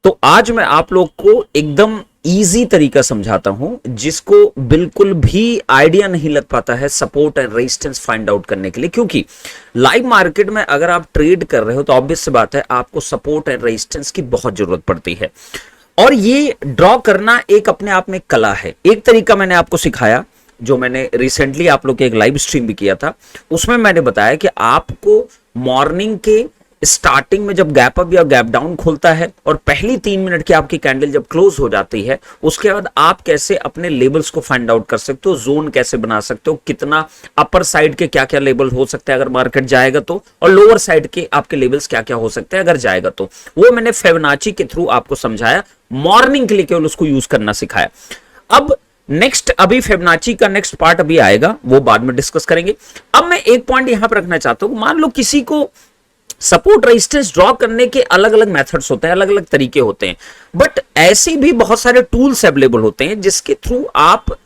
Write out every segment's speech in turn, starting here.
तो आज मैं आप लोग को एकदम इजी तरीका समझाता हूं जिसको बिल्कुल भी आइडिया नहीं लग पाता है support and resistance find out करने के लिए। क्योंकि लाइव मार्केट में अगर आप ट्रेड कर रहे हो तो ऑब्वियस सी बात है आपको सपोर्ट एंड रेजिस्टेंस की बहुत जरूरत पड़ती है, और ये ड्रॉ करना एक अपने आप में कला है। एक तरीका मैंने आपको सिखाया जो मैंने रिसेंटली आप लोग के एक लाइव स्ट्रीम भी किया था, उसमें मैंने बताया कि आपको मॉर्निंग के स्टार्टिंग में जब गैप अप या गैप डाउन खुलता है और पहली 3 मिनट की आपकी कैंडल जब क्लोज हो जाती है, उसके बाद आप कैसे अपने लेवल्स को फाइंड आउट कर सकते हो, जोन कैसे बना सकते हो, कितना अपर साइड के क्या क्या लेवल हो सकते हैं अगर मार्केट जाएगा तो, और लोअर साइड के आपके लेवल्स क्या क्या हो सकते हैं अगर जाएगा तो, वो मैंने फिबोनाची के थ्रू आपको समझाया। मॉर्निंग के लिए केवल उसको यूज करना सिखाया। अब नेक्स्ट अभी फिबोनाची का नेक्स्ट पार्ट अभी आएगा, वो बाद में डिस्कस करेंगे। अब मैं एक पॉइंट यहां पर रखना चाहता हूं, मान लो किसी को सपोर्ट रेजिस्टेंस ड्रॉ करने के अलग अलग मेथड्स होते हैं, अलग अलग तरीके होते हैं, बट ऐसे भी बहुत सारे टूल्स अवेलेबल होते हैं जिसके थ्रू आप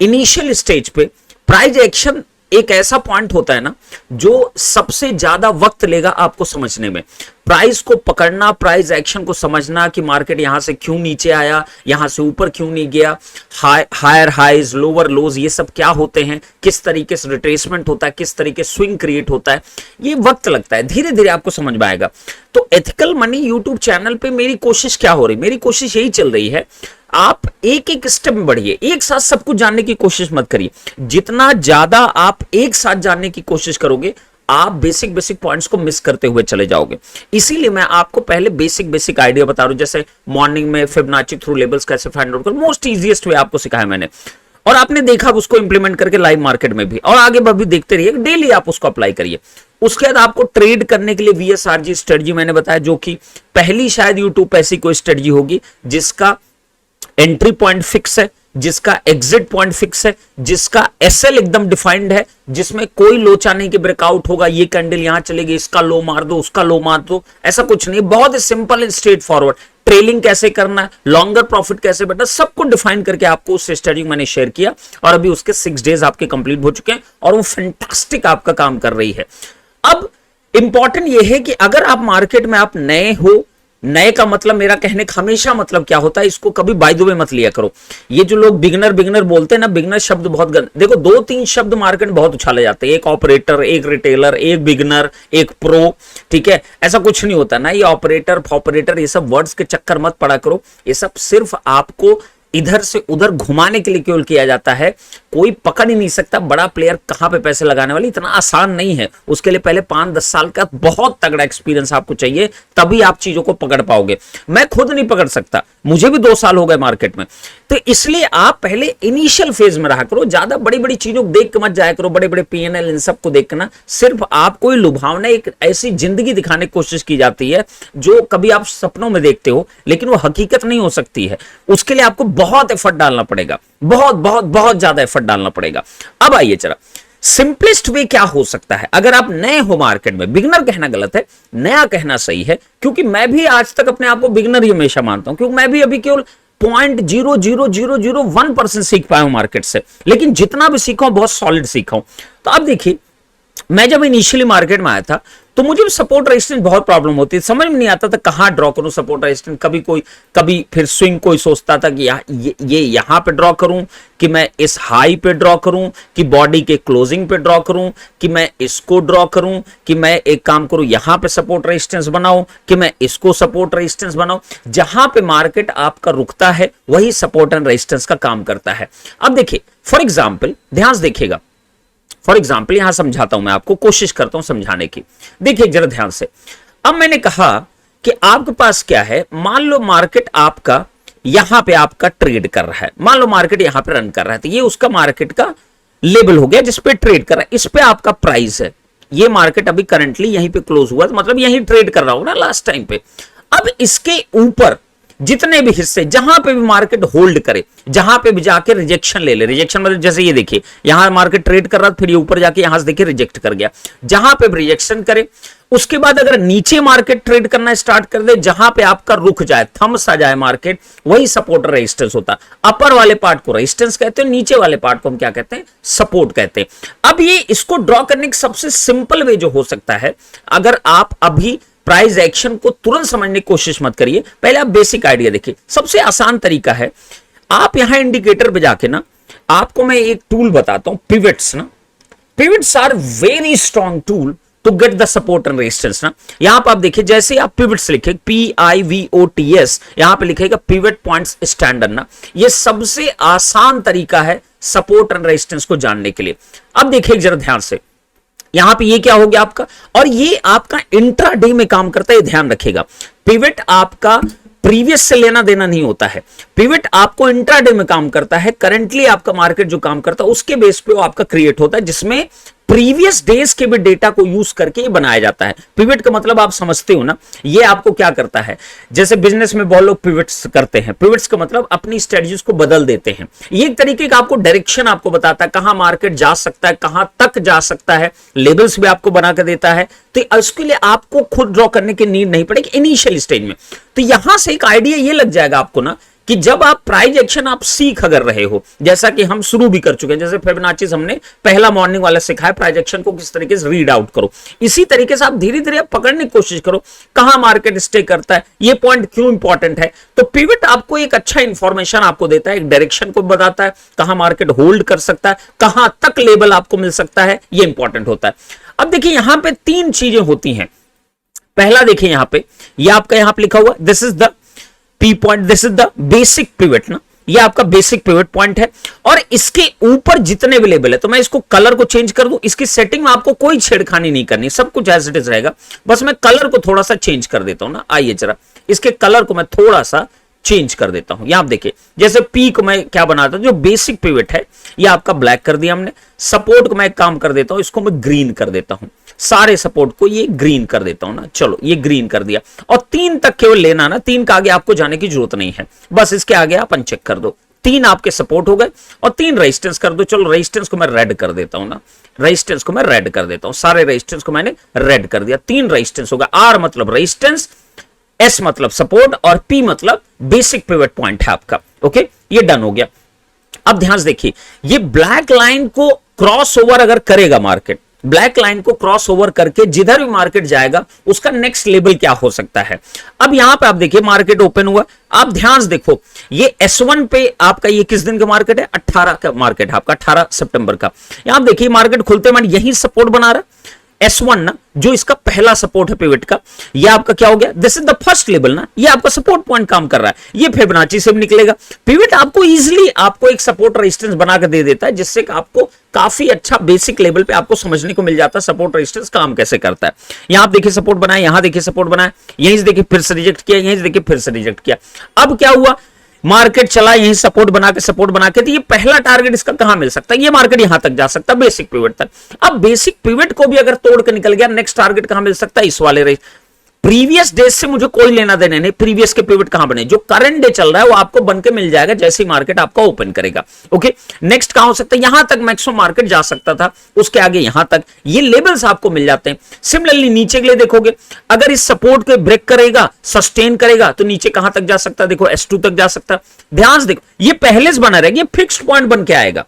इनिशियल स्टेज पे प्राइस एक्शन, एक ऐसा पॉइंट होता है ना जो सबसे ज्यादा वक्त लेगा आपको समझने में, प्राइस को पकड़ना, प्राइस एक्शन को समझना कि मार्केट यहां से क्यों नीचे आया, यहां से ऊपर क्यों नहीं गया, हायर हाइज लोअर लोज ये सब क्या होते हैं, किस तरीके से रिट्रेसमेंट होता है, किस तरीके से स्विंग क्रिएट होता है, ये वक्त लगता है, धीरे धीरे आपको समझ में आएगा। तो एथिकल मनी यूट्यूब चैनल पे मेरी कोशिश क्या हो रही, मेरी कोशिश यही चल रही है, आप एक एक स्टेप में बढ़िए, एक साथ सब कुछ जानने की कोशिश मत करिए। जितना ज्यादा आप एक साथ जानने की कोशिश करोगे आप बेसिक बेसिक पॉइंट्स को मिस करते हुए चले जाओगे। इसीलिए मैं आपको पहले बेसिक बेसिक आइडिया बता रहा हूं, जैसे मॉर्निंग में फिबोनाची थ्रू लेवल्स कैसे फाइंड आउट करो, मोस्ट इजीएस्ट वे आपको सिखाया मैंने, और आपने देखा उसको इंप्लीमेंट करके लाइव मार्केट में भी, और आगे भी देखते रहिए, डेली आप उसको अप्लाई करिए। उसके बाद आपको ट्रेड करने के लिए वीएसआरजी स्ट्रेटजी मैंने बताया, जो कि पहली शायद यूट्यूब पे ऐसी कोई स्ट्रेटजी होगी जिसका एंट्री पॉइंट फिक्स है, जिसका एग्जिट पॉइंट फिक्स है, जिसका एसएल एकदम डिफाइंड है, जिसमें कोई लोचा नहीं कि ब्रेकआउट होगा, ये कैंडल यहां चलेगी, इसका लो मार दो, उसका लो मार दो, ऐसा कुछ नहीं। बहुत ही simple and straightforward, trailing कैसे करना है, लॉन्गर प्रॉफिट कैसे बैठना, सबको डिफाइन करके आपको उस स्ट्रेटजी मैंने शेयर किया, और अभी उसके 6 डेज आपके कंप्लीट हो चुके हैं और वो फैंटास्टिक आपका काम कर रही है। अब इंपॉर्टेंट ये है कि अगर आप मार्केट में आप नए हो, नए का मतलब मेरा कहने का हमेशा मतलब क्या होता है, इसको कभी बाय द वे मत लिया करो। ये जो लोग बिगनर बिगनर बोलते हैं ना, बिगनर शब्द बहुत देखो 2-3 शब्द मार्केट में बहुत उछाले जाते हैं, एक ऑपरेटर, एक रिटेलर, एक बिगनर, एक प्रो, ठीक है, ऐसा कुछ नहीं होता ना। ये ऑपरेटर ये सब वर्ड्स के चक्कर मत पड़ा करो, ये सब सिर्फ आपको इधर से उधर घुमाने के लिए केवल किया जाता है। कोई पकड़ ही नहीं सकता बड़ा प्लेयर कहां पे पैसे लगाने वाली, इतना आसान नहीं है। उसके लिए पहले 5-10 साल का बहुत तगड़ा एक्सपीरियंस आपको चाहिए, तभी आप चीजों को पकड़ पाओगे। मैं खुद नहीं पकड़ सकता, मुझे भी 2 साल हो गए मार्केट में, तो इसलिए आप पहले इनिशियल फेज में रहा करो, ज्यादा बड़ी बड़ी चीजों देख के मत जाया करो, बड़े बड़े पीएनएल इन सबको देखना। सिर्फ आपको ही लुभावना, एक ऐसी जिंदगी दिखाने की कोशिश की जाती है जो कभी आप सपनों में देखते हो लेकिन वो हकीकत नहीं हो सकती है। उसके लिए आपको बहुत एफर्ट डालना पड़ेगा, बहुत बहुत बहुत ज्यादा एफर्ट डालना पड़ेगा। अब आइए जरा सिंपलेस्ट वे क्या हो सकता है अगर आप नए हो मार्केट में। बिगनर कहना गलत है, नया कहना सही है, क्योंकि मैं भी आज तक अपने आप को बिगनर ही हमेशा मानता हूं, क्योंकि मैं भी अभी केवल 0.00001% सीख पाया हूं मार्केट से, लेकिन जितना भी सीखा हूं बहुत सॉलिड सीखा हूं। तो अब देखिए, मैं जब इनिशियली मार्केट में आया था तो मुझे सपोर्ट रेजिस्टेंस बहुत प्रॉब्लम होती है, समझ में नहीं आता था कहां ड्रॉ करूं सपोर्ट रेजिस्टेंस। कभी फिर स्विंग कोई सोचता था कि ये यहां पे ड्रॉ करूं, कि मैं इस हाई पे ड्रॉ करूं, कि बॉडी के क्लोजिंग पे ड्रॉ करूं, कि मैं इसको ड्रॉ करूं, कि मैं एक काम करूं यहां पे सपोर्ट रेजिस्टेंस बनाऊं, कि मैं इसको सपोर्ट रेजिस्टेंस बनाऊं। जहां पे मार्केट आपका रुकता है वही सपोर्ट एंड रेजिस्टेंस का काम करता है। अब देखिए फॉर एग्जाम्पल, ध्यान से देखिएगा, फॉर एग्जाम्पल यहां समझाता हूं, मैं आपको कोशिश करता हूं समझाने की। देखिए जरा ध्यान से, अब मैंने कहा कि आपके पास क्या है, मान लो मार्केट आपका यहां पे आपका ट्रेड कर रहा है, मान लो मार्केट यहां पे रन कर रहा है, तो ये उसका मार्केट का लेवल हो गया जिस पे ट्रेड कर रहा है, इस पे आपका प्राइस है। ये मार्केट अभी करंटली यहीं पे क्लोज हुआ, तो मतलब यहीं ट्रेड कर रहा होगा ना लास्ट टाइम पे। अब इसके ऊपर जितने भी हिस्से जहां पे भी मार्केट होल्ड करे, जहां पे भी जाके रिजेक्शन ले ले, रिजेक्शन मतलब जैसे ये देखिए यहां मार्केट ट्रेड कर रहा था, फिर ये ऊपर जाके यहां से देखिए रिजेक्ट कर गया, जहां पे भी रिजेक्शन करे, उसके बाद अगर नीचे मार्केट ट्रेड करना स्टार्ट कर दे, जहां पे आपका रुक जाए, थम्स आ जाए मार्केट, वही सपोर्ट रेजिस्टेंस होता है। अपर वाले पार्ट को रेजिस्टेंस कहते हैं, नीचे वाले पार्ट को हम क्या कहते हैं, सपोर्ट कहते हैं। अब ये इसको ड्रॉ करने का सबसे सिंपल वे जो हो सकता है, अगर आप अभी प्राइस एक्शन को तुरंत समझने की कोशिश मत करिए, पहले आप बेसिक आइडिया देखिए। सबसे आसान तरीका है, आप यहां इंडिकेटर पे जाके ना, आपको मैं एक टूल बताता हूं, पिवट्स ना। Pivots are very strong tool to get the support and resistance ना। यहां पर आप देखिए, जैसे आप पिवट्स लिखे PIVOTS, यहां पे लिखेगा पिवट पॉइंट्स स्टैंडर्ड ना, ये सबसे आसान तरीका है सपोर्ट एंड रेजिस्टेंस को जानने के लिए। अब देखिए जरा ध्यान से, यहां पे ये क्या हो गया आपका, और ये आपका इंट्राडे में काम करता है, ध्यान रखिएगा। पिवट आपका प्रीवियस से लेना देना नहीं होता है, पिवट आपको इंट्राडे में काम करता है। करंटली आपका मार्केट जो काम करता है उसके बेस पे वो आपका क्रिएट होता है, जिसमें प्रीवियस डेज के भी डेटा को यूज करके ये बनाया जाता है। पिवट का मतलब आप समझते हो ना, ये आपको क्या करता है, जैसे बिजनेस में बहुत लोग पिवट्स करते हैं, पिवट्स का मतलब अपनी स्ट्रेटजीज को बदल देते हैं। ये एक तरीके का आपको डायरेक्शन आपको बताता है कहां मार्केट जा सकता है, कहां तक जा सकता है, लेवल्स भी आपको बना कर देता है। तो उसके लिए आपको खुद ड्रॉ करने की नीड नहीं पड़ेगी इनिशियल स्टेज में। तो यहां से एक आइडिया ये लग जाएगा आपको ना, कि जब आप प्राइस एक्शन आप सीख अगर रहे हो, जैसा कि हम शुरू भी कर चुके हैं, जैसे फिबोनाची हमने पहला मॉर्निंग वाला सिखाया, प्राइस एक्शन को किस तरीके से रीड आउट करो, इसी तरीके से आप धीरे धीरे पकड़ने की कोशिश करो कहां मार्केट स्टे करता है, ये पॉइंट क्यों इंपॉर्टेंट है। तो पिवट आपको एक अच्छा इंफॉर्मेशन आपको देता है, एक डायरेक्शन को बताता है, कहां मार्केट होल्ड कर सकता है, कहां तक लेवल आपको मिल सकता है, ये इंपॉर्टेंट होता है। अब देखिए यहां पे तीन चीजें होती हैं। पहला देखिए यहां पे, ये आपका यहां पे लिखा हुआ, this is the P point, this is the basic pivot ना, ये आपका बेसिक पिवट पॉइंट है। और इसके ऊपर जितने भी लेवल है, तो मैं इसको कलर को चेंज कर दूं, इसकी सेटिंग में आपको कोई छेड़खानी नहीं करनी, सब कुछ एज इट इज रहेगा, बस मैं कलर को थोड़ा सा चेंज कर देता हूं ना। आइए जरा इसके कलर को मैं थोड़ा सा चेंज कर देता हूं। यहां आप देखिए, जैसे पी को मैं क्या बनाता हूं, जो बेसिक पिवट है ये आपका ब्लैक कर दिया हमने। सपोर्ट को मैं एक काम कर देता हूं, इसको मैं ग्रीन कर देता हूं, सारे सपोर्ट को ये ग्रीन कर देता हूं ना। चलो ये ग्रीन कर दिया, और 3 तक केवल लेना ना, 3 का आगे आपको जाने की जरूरत नहीं है, बस इसके आगे आप अनचेक कर दो। 3 आपके सपोर्ट हो गए और 3 रेजिस्टेंस कर दो। चलो रेजिस्टेंस को मैं रेड कर देता हूं ना, रेजिस्टेंस को मैं रेड कर देता हूं, सारे रेजिस्टेंस को मैंने रेड कर दिया। 3 रेजिस्टेंस होगा, आर मतलब रेजिस्टेंस, एस मतलब सपोर्ट, और पी मतलब बेसिक पिवट पॉइंट है आपका। ओके, ये डन हो गया। अब ध्यान से देखिए, ये ब्लैक लाइन को क्रॉस ओवर अगर करेगा मार्केट, ब्लैक लाइन को क्रॉस ओवर करके जिधर भी मार्केट जाएगा उसका नेक्स्ट लेवल क्या हो सकता है। अब यहां पे आप देखिए मार्केट ओपन हुआ, आप ध्यान से देखो, ये S1 पे आपका ये किस दिन का मार्केट है, 18 का मार्केट है आपका, 18 सितंबर का। यहां आप देखिए मार्केट खुलते मैंने यही सपोर्ट बना रहा है S1 ना, जो इसका पहला सपोर्ट है पिवट का, ये आपका क्या हो गया, this is the first level ना, ये आपका सपोर्ट पॉइंट काम कर रहा है, ये फिबोनाची से भी निकलेगा। पिवट आपको इजीली आपको एक सपोर्ट रेजिस्टेंस बनाकर दे देता है, जिससे आपको काफी अच्छा बेसिक लेवल पे आपको समझने को मिल जाता है सपोर्ट रेजिस्टेंस काम कैसे करता है। यहां आप देखिए सपोर्ट बनाया, यहां देखिए सपोर्ट बनाया, यहीं से देखिए फिर से रिजेक्ट किया, यहीं से देखिए फिर से रिजेक्ट किया। अब क्या हुआ, मार्केट चला यहीं सपोर्ट बना के, तो ये पहला टारगेट इसका कहां मिल सकता है, ये मार्केट यहां तक जा सकता है बेसिक पिवट तक। अब बेसिक पिवट को भी अगर तोड़ के निकल गया, नेक्स्ट टारगेट कहां मिल सकता है, इस वाले रेंज। प्रीवियस डे से मुझे कोई लेना देना नहीं, प्रीवियस के पिवट कहां बने, जो करंट डे चल रहा है वो आपको बन के मिल जाएगा जैसे ही मार्केट आपका ओपन करेगा। ओके, नेक्स्ट कहां हो सकता है, यहां तक मैक्सिमम मार्केट जा सकता था, उसके आगे यहां तक, ये लेवल्स आपको मिल जाते हैं। सिमिलरली नीचे के लिए देखोगे, अगर इस सपोर्ट को ब्रेक करेगा, सस्टेन करेगा, तो नीचे कहां तक जा सकता है, देखो S2 तक जा सकता है। ध्यान से देखो, ये पहले से बना रहेगा, ये फिक्स्ड पॉइंट बन के आएगा,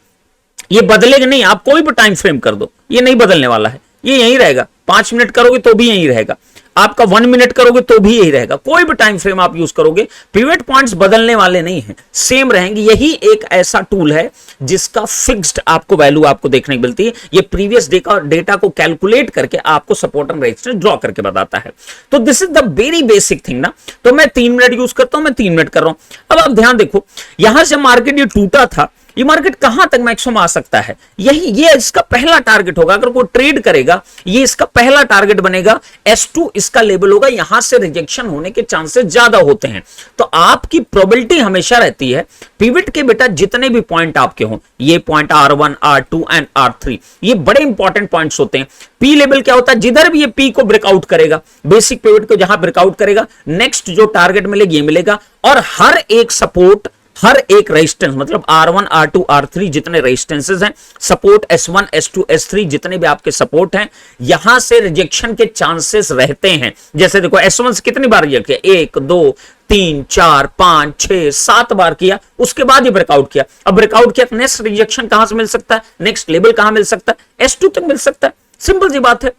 ये बदलेगा नहीं। आप कोई भी टाइम फ्रेम कर दो, ये नहीं बदलने वाला है, ये यहीं रहेगा। 5 मिनट करोगे तो भी यहीं रहेगा, आपका 1 मिनट करोगे तो भी यही रहेगा, कोई भी टाइम फ्रेम आप यूज करोगे, पिवट पॉइंट्स बदलने वाले नहीं हैं, सेम रहेंगे। यही एक ऐसा टूल है जिसका फिक्स्ड आपको वैल्यू आपको देखने को मिलती है। ये प्रीवियस डेटा को कैलकुलेट करके आपको सपोर्ट एंड रेजिस्टेंस ड्रॉ करके बताता है। तो this is the very basic thing ना। तो मैं 3 मिनट यूज करता हूं, मैं 3 मिनट कर रहा हूं। अब आप ध्यान देखो, यहां से मार्केट ये टूटा था, ये मार्केट कहां तक मैक्सिमम आ सकता है, यही ये इसका पहला टारगेट होगा। अगर कोई ट्रेड करेगा, ये इसका पहला टारगेट बनेगा, S2 इसका लेवल होगा, यहां से रिजेक्शन होने के चांसेस ज्यादा होते हैं। तो आपकी प्रोबेबिलिटी हमेशा रहती है, पिवट के बेटा जितने भी पॉइंट आपके हों, ये point R1 R2 and R3, ये बड़े इंपॉर्टेंट पॉइंट्स होते हैं। पी लेवल क्या होता है, जिधर भी ये पी को ब्रेकआउट करेगा, बेसिक पिवट को जहां ब्रेकआउट करेगा, नेक्स्ट जो टारगेट मिलेगा ये मिलेगा। और हर एक सपोर्ट, हर एक रेजिस्टेंस, मतलब R1 R2 R3 जितने रेजिस्टेंसेस हैं, सपोर्ट S1 S2 S3 जितने भी आपके सपोर्ट हैं, यहां से रिजेक्शन के चांसेस रहते हैं। जैसे देखो S1 से कितनी बार रिजेक्ट किया, 1 2 3 4 5 6 7 बार किया, उसके बाद ये ब्रेकआउट किया। अब ब्रेकआउट किया तो नेक्स्ट रिजेक्शन कहां से मिल सकता है, नेक्स्ट लेवल कहां मिल सकता है, S2 तक मिल सकता है। सिंपल सी बात है।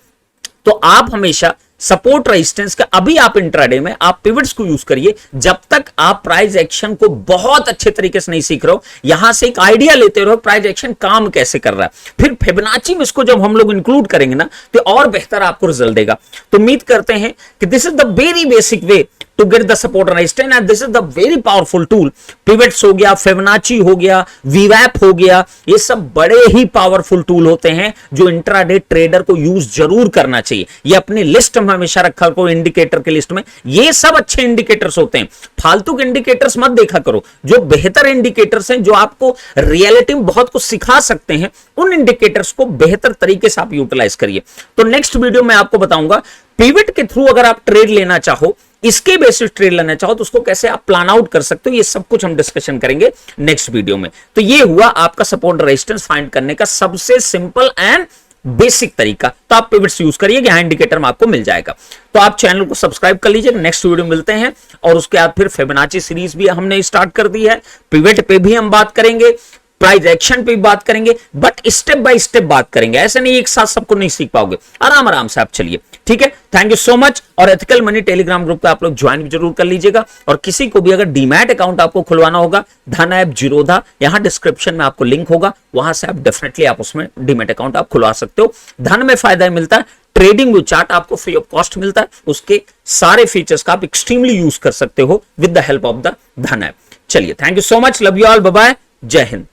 तो आप हमेशा सपोर्ट रेजिस्टेंस का, अभी आप इंट्राडे में आप पिवट्स को यूज करिए जब तक आप प्राइस एक्शन को बहुत अच्छे तरीके से नहीं सीख रहे हो। यहां से एक आइडिया लेते रहो प्राइस एक्शन काम कैसे कर रहा है, फिर फिबोनाची में इसको जब हम लोग इंक्लूड करेंगे ना तो और बेहतर आपको रिजल्ट देगा। तो उम्मीद करते हैं कि this is the very basic way to get the support and resistance, and this is the very powerful tool। pivots हो गया, फिबोनाची हो गया, VWAP हो गया, ये सब बड़े ही पावरफुल टूल होते हैं जो इंट्राडे ट्रेडर को यूज जरूर करना चाहिए। ये अपनी लिस्ट में हमेशा रखा करो, इंडिकेटर की लिस्ट में। ये सब अच्छे इंडिकेटर्स होते हैं, फालतू के इंडिकेटर्स मत देखा करो। जो बेहतर इंडिकेटर्स हैं, जो आपको रियलिटी में बहुत कुछ सिखा सकते हैं, उन इंडिकेटर्स को बेहतर तरीके से आप यूटिलाइज करिए। तो नेक्स्ट वीडियो में आपको बताऊंगा पिवट के थ्रू अगर आप ट्रेड लेना चाहो, इसके बेसिस ट्रेड लेना चाहो तो उसको कैसे आप प्लान आउट कर सकते हो, ये सब कुछ हम डिस्कशन करेंगे नेक्स्ट वीडियो में। तो ये हुआ आपका सपोर्ट रेजिस्टेंस फाइंड करने का सबसे सिंपल एंड बेसिक तरीका। तो आप पिवट्स यूज करिए, यहां इंडिकेटर में आपको मिल जाएगा। तो आप चैनल को सब्सक्राइब कर लीजिए, नेक्स्ट वीडियो मिलते हैं। और उसके बाद फिर फिबोनाची सीरीज भी हमने स्टार्ट कर दी है, पिवट पे भी हम बात करेंगे, प्राइस एक्शन पे भी बात करेंगे, बट स्टेप बाय स्टेप बात करेंगे। ऐसे नहीं एक साथ सबको नहीं सीख पाओगे, आराम आराम से आप चलिए, ठीक है। Thank you so much. और एथिकल मनी टेलीग्राम ग्रुप पे आप लोग ज्वाइन भी जरूर कर लीजिएगा। और किसी को भी अगर डीमैट अकाउंट आपको खुलवाना होगा, धन ऐप जीरोधा, यहां डिस्क्रिप्शन में आपको लिंक होगा, वहां से आप डेफिनेटली आप उसमें डीमैट अकाउंट आप खुलवा सकते हो। धन में फायदा मिलता है, ट्रेडिंग व्यू चार्ट आपको फ्री ऑफ कॉस्ट मिलता है, उसके सारे फीचर्स का आप एक्सट्रीमली यूज कर सकते हो with the help of the Dhan app. चलिए, thank you so much, love you all, bye bye, जय हिंद।